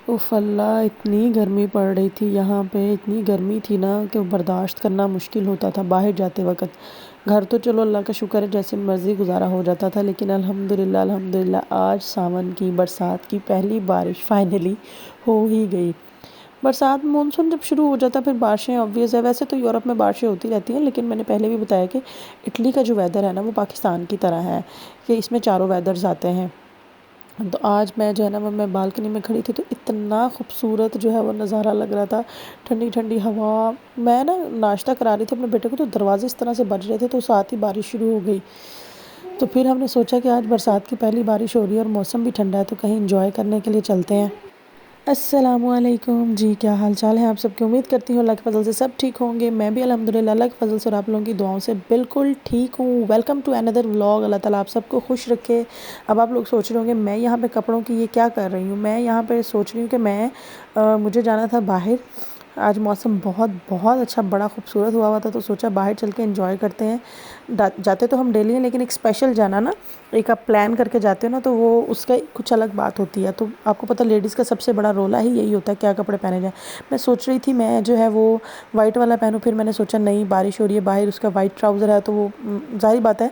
उफ़ अल्लाह! इतनी गर्मी पड़ रही थी यहाँ पे, इतनी गर्मी थी ना कि बर्दाश्त करना मुश्किल होता था बाहर जाते वक़्त। घर तो चलो अल्लाह का शुक्र है जैसे मर्ज़ी गुज़ारा हो जाता था, लेकिन अल्हम्दुलिल्लाह अल्हम्दुलिल्लाह आज सावन की बरसात की पहली बारिश फ़ाइनली हो ही गई। बरसात मानसून जब शुरू हो जाता है फिर बारिशें ऑब्वियस है, वैसे तो यूरोप में बारिशें होती रहती हैं, लेकिन मैंने पहले भी बताया कि इटली का जो वेदर है ना वो पाकिस्तान की तरह है कि इसमें चारों वेदर्स आते हैं। तो आज मैं जो है ना मैं बालकनी में खड़ी थी तो इतना खूबसूरत जो है वो नज़ारा लग रहा था। ठंडी ठंडी हवा। मैं ना नाश्ता करा रही थी अपने बेटे को तो दरवाजे इस तरह से बज रहे थे तो साथ ही बारिश शुरू हो गई। तो फिर हमने सोचा कि आज बरसात की पहली बारिश हो रही है और मौसम भी ठंडा है तो कहीं इंजॉय करने के लिए चलते हैं। अस्सलामुअलैकुम जी, क्या हाल चाल है आप सबकी। उम्मीद करती हूँ अल्लाह के फ़ज़ल से सब ठीक होंगे। मैं भी अल्हम्दुलिल्लाह अल्लाह के फ़ज़ल से और आप लोगों की दुआओं से बिल्कुल ठीक हूँ। Welcome to another vlog. Allah ताला आप सबको खुश रखे। अब आप लोग सोच रहे होंगे मैं यहाँ पे कपड़ों की ये क्या कर रही हूँ। मैं यहाँ पे सोच रही हूँ कि मुझे जाना था बाहर। आज मौसम बहुत बहुत अच्छा बड़ा खूबसूरत हुआ था तो सोचा बाहर चल के एंजॉय करते हैं। जाते तो हम डेली हैं लेकिन एक स्पेशल जाना ना, एक आप प्लान करके जाते हो ना तो वो उसका कुछ अलग बात होती है। तो आपको पता लेडीज़ का सबसे बड़ा रोला ही यही होता है क्या कपड़े पहने जाएँ। मैं सोच रही थी मैं जो है वो वाइट वाला पहनूँ, फिर मैंने सोचा नहीं बारिश हो रही है बाहर, उसका वाइट ट्राउज़र है तो वो ज़ाहिर बात है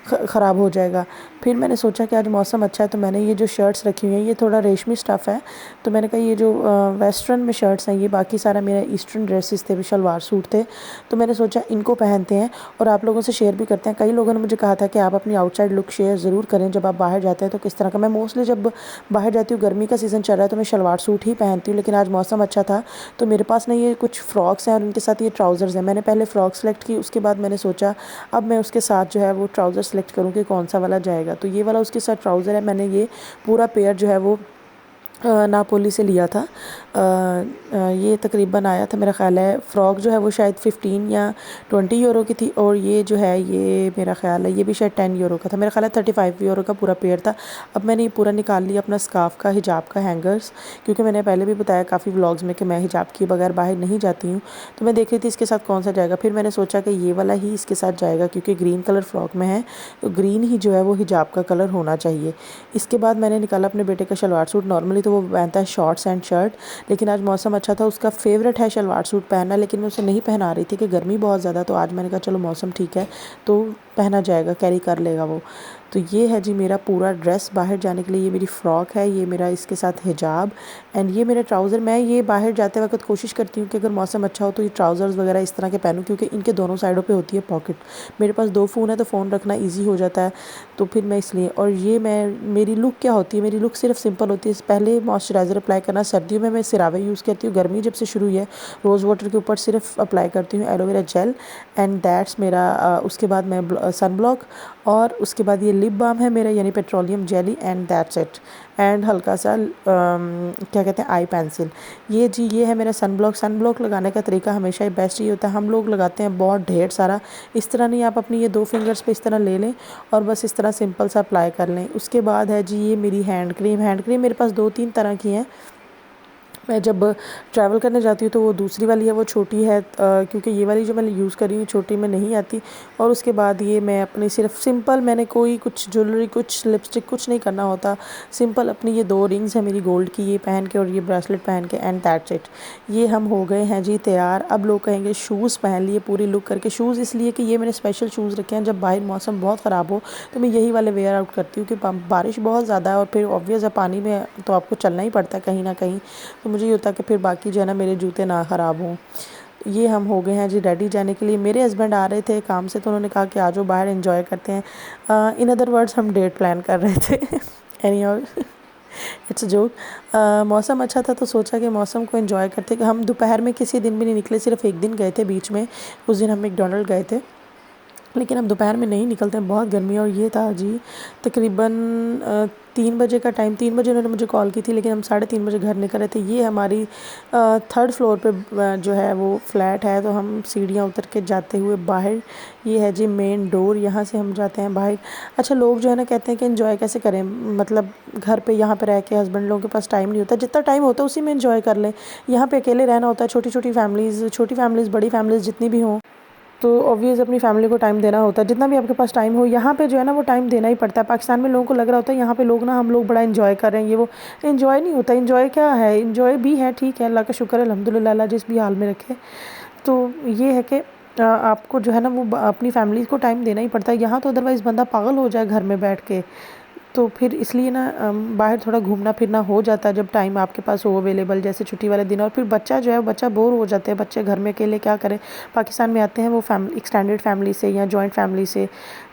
ख़राब हो जाएगा। फिर मैंने सोचा कि आज मौसम अच्छा है तो मैंने ये जो शर्ट्स रखी हुई हैं ये थोड़ा रेशमी स्टफ़ है, तो मैंने कहा ये जो वेस्टर्न में शर्ट्स हैं ये बाकी सारा मेरा ईस्टर्न ड्रेसेस थे, शलवार सूट थे, तो मैंने सोचा इनको पहनते हैं और आप लोगों से शेयर भी करते हैं। कई लोगों ने मुझे कहा था कि आप अपनी आउटसाइड लुक शेयर ज़रूर करें जब आप बाहर जाते हैं तो किस तरह का। मैं मोस्टली जब बाहर जाती हूँ गर्मी का सीज़न चल रहा है तो मैं शलवार सूट ही पहनती हूँ, लेकिन आज मौसम अच्छा था तो मेरे पास ना ये कुछ फ़्रॉक्स हैं और उनके साथ ये ट्राउज़र्स हैं। मैंने पहले फ़्रॉक सेलेक्ट की, उसके बाद मैंने सोचा अब मैं उसके साथ जो है वो ट्राउज़र सेलेक्ट करूँ कि कौन सा वाला जाएगा। तो ये वाला उसके साथ ट्राउज़र है। मैंने ये पूरा पेयर जो है वो नापोली से लिया था। ये तकरीबन आया था मेरा ख़्याल है फ़्रॉक जो है वो शायद 15 या 20 यूरो की थी और ये जो है ये मेरा ख़्याल है ये भी शायद 10 यूरो का था। मेरा ख़्याल है 35 यूरो का पूरा पेयर था। अब मैंने ये पूरा निकाल लिया अपना स्कार्फ़ का, हिजाब का हैंगर्स, क्योंकि मैंने पहले भी बताया काफ़ी व्लॉग्स में कि मैं हिजाब किए बगैर बाहर नहीं जाती हूँ। तो मैं देख रही थी इसके साथ कौन सा जाएगा, फिर मैंने सोचा कि ये वाला ही इसके साथ जाएगा क्योंकि ग्रीन कलर फ़्रॉक में है तो ग्रीन ही जो है वो हिजाब का कलर होना चाहिए। इसके बाद मैंने निकाला अपने बेटे का शलवार सूट। नॉर्मली तो वो पहनता है शॉर्ट्स एंड शर्ट, लेकिन आज मौसम अच्छा था, उसका फेवरेट है शलवार सूट पहनना, लेकिन मैं उसे नहीं पहना रही थी कि गर्मी बहुत ज़्यादा। तो आज मैंने कहा चलो मौसम ठीक है तो पहना जाएगा, कैरी कर लेगा वो। तो ये है जी मेरा पूरा ड्रेस बाहर जाने के लिए। ये मेरी फ़्रॉक है, ये मेरा इसके साथ हिजाब एंड ये मेरा ट्राउज़र। मैं ये बाहर जाते वक्त कोशिश करती हूँ कि अगर मौसम अच्छा हो तो ये ट्राउज़र्स वगैरह इस तरह के पहनूँ क्योंकि इनके दोनों साइडों पे होती है पॉकेट। मेरे पास 2 फ़ोन है तो फ़ोन रखना ईजी हो जाता है, तो फिर मैं इसलिए। और ये मेरी लुक क्या होती है, मेरी लुक सिर्फ सिंपल होती है। पहले मॉइस्चराइज़र अप्लाई करना, सर्दियों में मैं सिरावे यूज़ करती हूँ, गर्मी जब से शुरू हुई है रोज़ वाटर के ऊपर सिर्फ अप्लाई करती हूँ एलोवेरा जेल एंड दैट्स मेरा। उसके बाद मैं सन ब्लॉक और उसके बाद ये लिप बाम है मेरा यानी petroleum jelly and that's it. And हल्का सा क्या कहते हैं आई पेंसिल। ये जी ये है मेरा सन ब्लॉक। सन ब्लॉक लगाने का तरीका हमेशा ही बेस्ट ही होता है, हम लोग लगाते हैं बहुत ढेर सारा, इस तरह नहीं, आप अपनी ये 2 फिंगर्स पे इस तरह ले लें और बस इस तरह सिंपल सा अप्लाई कर लें। उसके बाद है जी ये मेरी हैंड क्रीम। हैंड क्रीम मेरे पास 2-3 तरह की हैं। मैं जब ट्रैवल करने जाती हूँ तो वो दूसरी वाली है, वो छोटी है क्योंकि ये वाली जो मैं यूज़ कर रही हूँ छोटी में नहीं आती। और उसके बाद ये मैं अपनी सिर्फ सिंपल, मैंने कोई कुछ ज्वेलरी कुछ लिपस्टिक कुछ नहीं करना होता, सिंपल अपनी ये 2 रिंग्स हैं मेरी गोल्ड की, ये पहन के और ये ब्रेसलेट पहन के एंड दैट्स इट। ये हम हो गए हैं जी तैयार। अब लोग कहेंगे शूज़ पहन लिए पूरी लुक करके। शूज़ इसलिए कि ये मैंने स्पेशल शूज़ रखे हैं, जब बाहर मौसम बहुत ख़राब हो तो मैं यही वाले वेयर आउट करती हूँ कि बारिश बहुत ज़्यादा है और फिर ऑब्वियस है पानी में तो आपको चलना ही पड़ता है कहीं ना कहीं, तो मुझे ये होता है कि फिर बाकी जो है ना मेरे जूते ना ख़राब हों। ये हम हो गए हैं जी रेडी जाने के लिए। मेरे हस्बैंड आ रहे थे काम से तो उन्होंने कहा कि आ जाओ बाहर एंजॉय करते हैं। इन अदर वर्ड्स हम डेट प्लान कर रहे थे एनी और इट्स जोक। मौसम अच्छा था तो सोचा कि मौसम को एंजॉय करते कि हम दोपहर में किसी दिन भी नहीं निकले, सिर्फ एक दिन गए थे बीच में, उस दिन हम मैकडॉनल्ड गए थे, लेकिन हम दोपहर में नहीं निकलते हैं, बहुत गर्मी है। और ये था जी तकरीबन 3 बजे का टाइम, 3 बजे उन्होंने मुझे कॉल की थी लेकिन हम 3:30 बजे घर निकल रहे थे। ये हमारी 3rd फ्लोर पे जो है वो फ्लैट है, तो हम सीढ़ियाँ उतर के जाते हुए बाहर, ये है जी मेन डोर, यहाँ से हम जाते हैं बाहर। अच्छा लोग जो है ना कहते हैं कि एंजॉय कैसे करें, मतलब घर पे यहाँ पे रह के हस्बैंड लोगों के पास टाइम नहीं होता, जितना टाइम होता है उसी में एंजॉय कर लें। यहाँ पे अकेले रहना होता है, छोटी छोटी फैमिलीज़ बड़ी फैमिलीज़ जितनी भी हों तो ऑब्वियस अपनी फैमिली को टाइम देना होता है, जितना भी आपके पास टाइम हो। यहाँ पे जो है ना वो टाइम देना ही पड़ता है। पाकिस्तान में लोगों को लग रहा होता है यहाँ पे लोग ना, हम लोग बड़ा इन्जॉय कर रहे हैं, ये वो इन्जॉय नहीं होता। इन्जॉय क्या है, इन्जॉय भी है, ठीक है, अल्लाह का शुक्र है, अल्हम्दुलिल्लाह, अल्लाह जिस भी हाल में रखे। तो ये है कि आपको जो है ना वो अपनी फैमिली को टाइम देना ही पड़ता है। यहाँ तो अदरवाइज़ बंदा पागल हो जाए घर में बैठ के। तो फिर इसलिए ना बाहर थोड़ा घूमना फिरना हो जाता है जब टाइम आपके पास हो अवेलेबल, जैसे छुट्टी वाले दिन। और फिर बच्चा जो है, बच्चा बोर हो जाते हैं बच्चे घर में अकेले, क्या करें। पाकिस्तान में आते हैं वो फैमिली, एक्सटेंडेड फैमिली से या जॉइंट फैमिली से,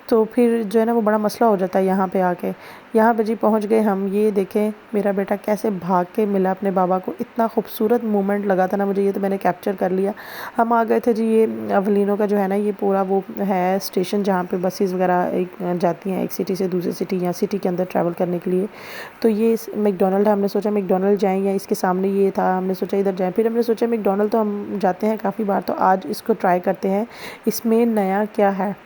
तो फिर जो है ना वो बड़ा मसला हो जाता है यहाँ पे आके। यहाँ पे जी पहुँच गए हम। ये देखें मेरा बेटा कैसे भाग के मिला अपने बाबा को, इतना खूबसूरत मोमेंट लगा था ना मुझे, ये तो मैंने कैप्चर कर लिया। हम आ गए थे जी, ये अवलिनो का जो है ना ये पूरा वो है स्टेशन जहाँ पे बसेस वगैरह एक जाती हैं एक सिटी से दूसरी सिटी या सिटी के अंदर ट्रैवल करने के लिए। तो ये मैकडोनल्ड है, हमने सोचा मैकडोनल्ड जाएँ, या इसके सामने ये था, हमने सोचा इधर जाएँ। फिर हमने सोचा मैकडोनल्ड तो हम जाते हैं काफ़ी बार, तो आज इसको ट्राई करते हैं, इसमें नया क्या है।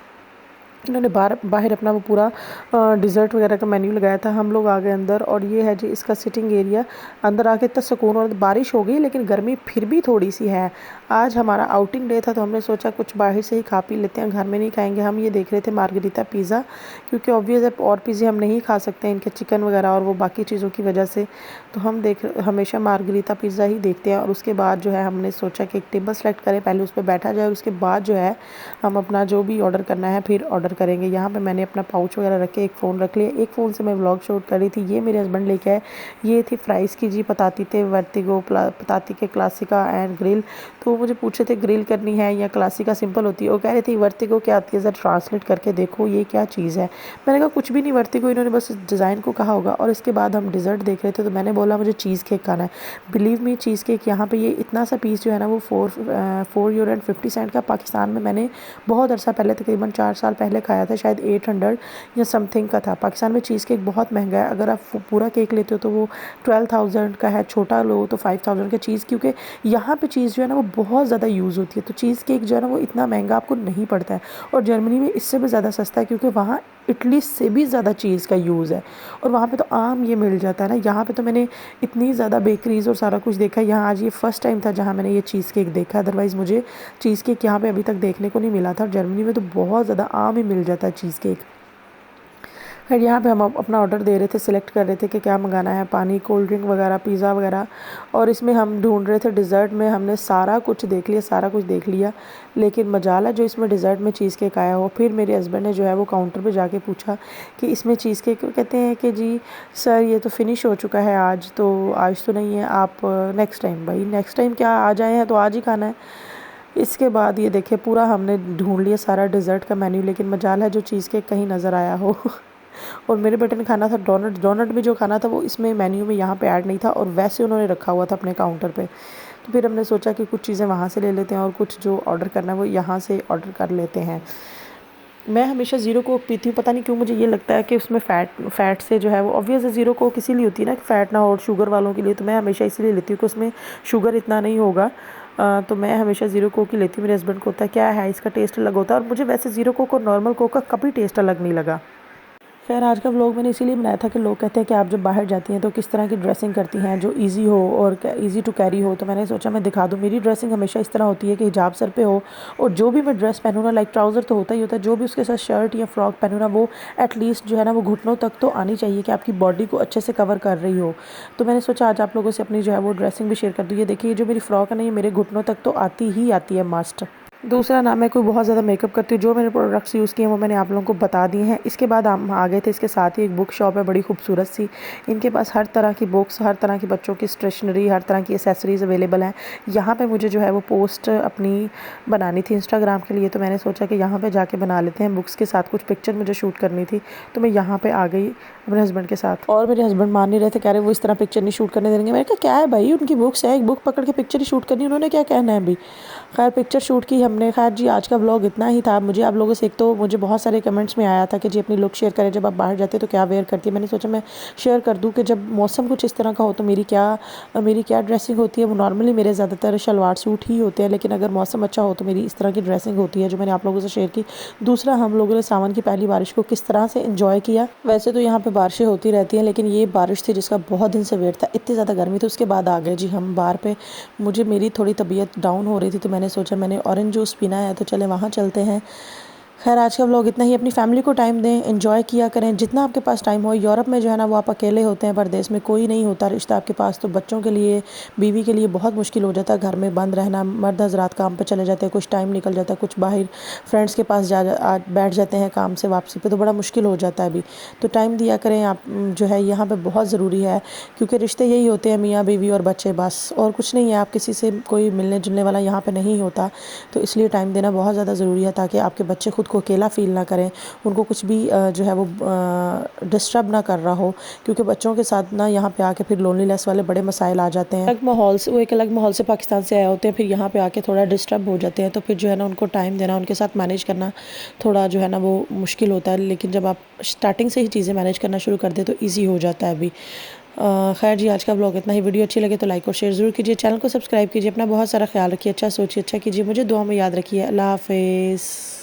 इन्होंने बाहर अपना वो पूरा डिज़र्ट वगैरह का मेन्यू लगाया था। हम लोग आ गए अंदर, और ये है जी इसका सिटिंग एरिया। अंदर आके इतना सुकून, और बारिश हो गई लेकिन गर्मी फिर भी थोड़ी सी है। आज हमारा आउटिंग डे था, तो हमने सोचा कुछ बाहर से ही खा पी लेते हैं, घर में नहीं खाएंगे। हम ये देख रहे थे मार्गरीता पिज़्ज़ा, क्योंकि ऑब्वियस है और पिज़्ज़े हम नहीं खा सकते हैं इनके चिकन वगैरह और वो बाकी चीज़ों की वजह से। तो हम हमेशा मार्गरीता पिज़्ज़ा ही देखते हैं। और उसके बाद जो है हमने सोचा कि एक टेबल सेलेक्ट करें, पहले उस पर बैठा जाए, और उसके बाद जो है हम अपना जो भी ऑर्डर करना है फिर ऑर्डर करेंगे। यहाँ पे मैंने अपना पाउच वगैरह रख के एक फ़ोन रख लिया, एक फ़ोन से मैं व्लॉग शूट कर रही थी। ये मेरे हस्बैंड लेके आए, ये थी फ्राइज़ की जी, पताती थे वर्टिगो, पताती के क्लासिका एंड ग्रिल। तो वो मुझे पूछे थे ग्रिल करनी है या क्लासिका सिंपल होती है। वो कह रहे थे वर्टिगो क्या आती है, ज़रा ट्रांसलेट करके देखो ये क्या चीज़ है। मैंने कहा कुछ भी नहीं वर्टिगो, इन्होंने बस डिज़ाइन को कहा होगा। और इसके बाद हम डिज़र्ट देख रहे थे, तो मैंने बोला मुझे चीज़ केक खाना है। बिलीव मी, चीज़ केक यहाँ पे ये इतना सा पीस जो है ना वो 4 €50 का। पाकिस्तान में मैंने बहुत अरसा पहले, तकरीबन 4 साल पहले खाया था, शायद 800 या समथिंग का था। पाकिस्तान में चीज़ केक बहुत महंगा है, अगर आप पूरा केक लेते हो तो वो 12,000 का है, छोटा लो तो 5,000 का चीज़, क्योंकि यहाँ पे चीज़ जो है ना वो बहुत ज़्यादा यूज़ होती है। तो चीज़ केक जो है ना वो इतना महंगा आपको नहीं पड़ता है। और जर्मनी में इससे भी ज़्यादा सस्ता है, क्योंकि वहाँ इटली से भी ज़्यादा चीज़ का यूज़ है, और वहाँ पे तो आम ये मिल जाता है ना। यहाँ पे तो मैंने इतनी ज़्यादा बेकरीज़ और सारा कुछ देखा, यहाँ आज ये फ़र्स्ट टाइम था जहाँ मैंने ये चीज़ केक देखा। अदरवाइज़ मुझे चीज़ केक यहाँ पे अभी तक देखने को नहीं मिला था। जर्मनी में तो बहुत ज़्यादा आम ही मिल जाता है चीज़ केक। फिर यहाँ पे हम अपना ऑर्डर दे रहे थे, सिलेक्ट कर रहे थे कि क्या मंगाना है, पानी, कोल्ड ड्रिंक वगैरह, पिज़्ज़ा वगैरह। और इसमें हम ढूंढ रहे थे डिज़र्ट में, हमने सारा कुछ देख लिया, सारा कुछ देख लिया, लेकिन मजाला जो इसमें डिज़र्ट में चीज़ केक आया हो। फिर मेरे हस्बैंड ने जो है वो काउंटर पे जाके पूछा कि इसमें चीज़ केक, कहते हैं कि जी सर ये तो फिनिश हो चुका है आज तो नहीं है, आप नेक्स्ट टाइम। भाई नेक्स्ट टाइम क्या, आज आए हैं तो आज ही खाना है। इसके बाद ये देखिए पूरा हमने ढूंढ लिया सारा डिज़र्ट का मेन्यू, लेकिन मजाल है जो चीज़ केक कहीं नज़र आया हो। और मेरे बेटे ने खाना था डोनट, डोनट भी जो खाना था वो इसमें मेन्यू में यहाँ पे ऐड नहीं था, और वैसे उन्होंने रखा हुआ था अपने काउंटर पे। तो फिर हमने सोचा कि कुछ चीज़ें वहाँ से ले लेते हैं, और कुछ जो ऑर्डर करना है वो यहाँ से ऑर्डर कर लेते हैं। मैं हमेशा ज़ीरो कोक पीती हूँ, पता नहीं क्यों मुझे ये लगता है कि उसमें फ़ैट से जो है वो, ऑब्वियस ज़ीरो कोक इसीलिए होती है ना कि फ़ैट ना हो, और शुगर वालों के लिए तो मैं हमेशा इसीलिए लेती हूँ कि उसमें शुगर इतना नहीं होगा। तो मैं हमेशा ज़ीरो कोक ही लेती हूँ। मेरे हस्बैंड को होता है क्या है इसका टेस्ट अलग होता है, और मुझे वैसे ज़ीरो कोक और नॉर्मल कोक का कभी टेस्ट अलग नहीं लगा। खैर आज का व्लॉग मैंने इसीलिए बनाया था कि लोग कहते हैं कि आप जब बाहर जाती हैं तो किस तरह की ड्रेसिंग करती हैं जो इजी हो और इजी टू कैरी हो। तो मैंने सोचा मैं दिखा दूँ। मेरी ड्रेसिंग हमेशा इस तरह होती है कि हिजाब सर पे हो, और जो भी मैं ड्रेस पहनूँ ना, लाइक ट्राउज़र तो होता ही होता है, जो भी उसके साथ शर्ट या फ्रॉक पहनूँ ना, वो एटलीस्ट जो है ना वो घुटनों तक तो आनी चाहिए, कि आपकी बॉडी को अच्छे से कवर कर रही हो। तो मैंने सोचा आज आप लोगों से अपनी जो है वो ड्रेसिंग भी शेयर कर दूँ। ये देखिए जो मेरी फ़्रॉक है ना, ये मेरे घुटनों तक तो आती ही आती है मस्ट। दूसरा ना मैं कोई बहुत ज़्यादा मेकअप करती हूँ, जो मैंने प्रोडक्ट्स यूज़ किए हैं वो मैंने आप लोगों को बता दिए हैं। इसके बाद हम आ गए थे, इसके साथ ही एक बुक शॉप है बड़ी खूबसूरत सी। इनके पास हर तरह की बुक्स, हर तरह की बच्चों की स्टेशनरी, हर तरह की एसेसरीज़ अवेलेबल हैं। यहाँ पे मुझे जो है वो पोस्ट अपनी बनानी थी इंस्टाग्राम के लिए, तो मैंने सोचा कि यहाँ पर जाके बना लेते हैं। बुक्स के साथ कुछ पिक्चर मुझे शूट करनी थी, तो मैं यहाँ पर आ गई अपने हस्बैंड के साथ। और मेरे हस्बैंड मान नहीं रहे थे, कह रहे वो इस तरह पिक्चर नहीं शूट करने देंगे। मैंने कहा क्या है भाई, उनकी बुक्स है, एक बुक पकड़ के पिक्चर ही शूट करनी, उन्होंने क्या कहना है अभी। खैर पिक्चर शूट की हमने। खैर जी आज का व्लॉग इतना ही था। मुझे आप लोगों से, एक तो मुझे बहुत सारे कमेंट्स में आया था कि जी अपनी लुक शेयर करें, जब आप बाहर जाते तो क्या वेयर करती है। मैंने सोचा मैं शेयर कर दूं कि जब मौसम कुछ इस तरह का हो तो मेरी क्या ड्रेसिंग होती है। वो नॉर्मली मेरे ज़्यादातर शलवार सूट ही होते हैं, लेकिन अगर मौसम अच्छा हो तो मेरी इस तरह की ड्रेसिंग होती है, जो मैंने आप लोगों से शेयर की। दूसरा, हम लोगों ने सावन की पहली बारिश को किस तरह से इन्जॉय किया। वैसे तो यहाँ पर बारिशें होती रहती हैं, लेकिन ये बारिश थी जिसका बहुत दिन से वेट था। इतनी ज़्यादा गर्मी थी, उसके बाद आ गए जी हम बार पे। मेरी थोड़ी तबीयत डाउन हो रही थी, तो मैंने सोचा मैंने ऑरेंज जूस पीना है, तो चले वहाँ चलते हैं। खैर आज का व्लॉग इतना ही। अपनी फैमिली को टाइम दें, एंजॉय किया करें जितना आपके पास टाइम हो। यूरोप में जो है ना वो आप अकेले होते हैं, परदेश में कोई नहीं होता रिश्ता आपके पास, तो बच्चों के लिए, बीवी के लिए बहुत मुश्किल हो जाता है घर में बंद रहना। मर्द हजरात काम पे चले जाते हैं, कुछ टाइम निकल जाता है, कुछ बाहर फ्रेंड्स के पास बैठ जाते हैं काम से वापसी पे, तो बड़ा मुश्किल हो जाता है अभी। तो टाइम दिया करें आप, जो है यहाँ पे बहुत ज़रूरी है, क्योंकि रिश्ते यही होते हैं, मियाँ बीवी और बच्चे, बस और कुछ नहीं है। आप किसी से कोई मिलने जुलने वाला यहाँ पे नहीं होता, तो इसलिए टाइम देना बहुत ज़्यादा ज़रूरी है, ताकि आपके बच्चे खुद को अकेला फ़ील ना करें, उनको कुछ भी जो है वो डिस्टर्ब ना कर रहा हो, क्योंकि बच्चों के साथ ना यहाँ पे आके फिर लोनलीनेस वाले बड़े मसाइल आ जाते हैं। अलग माहौल से, वो एक अलग माहौल से पाकिस्तान से आए होते हैं, फिर यहाँ पे आके थोड़ा डिस्टर्ब हो जाते हैं, तो फिर जो है ना उनको टाइम देना, उनके साथ मैनेज करना थोड़ा जो है ना वो मुश्किल होता है। लेकिन जब आप स्टार्टिंग से ही चीज़ें मैनेज करना शुरू कर दें तो ईजी हो जाता है अभी। खैर जी, आज का ब्लॉग इतना ही। वीडियो अच्छी लगे तो लाइक और शेयर ज़रूर कीजिए, चैनल को सब्सक्राइब कीजिए, अपना बहुत सारा ख्याल रखिए, अच्छा सोचिए, अच्छा कीजिए, मुझे दुआ में याद रखिए। अल्लाह हाफ़िज़।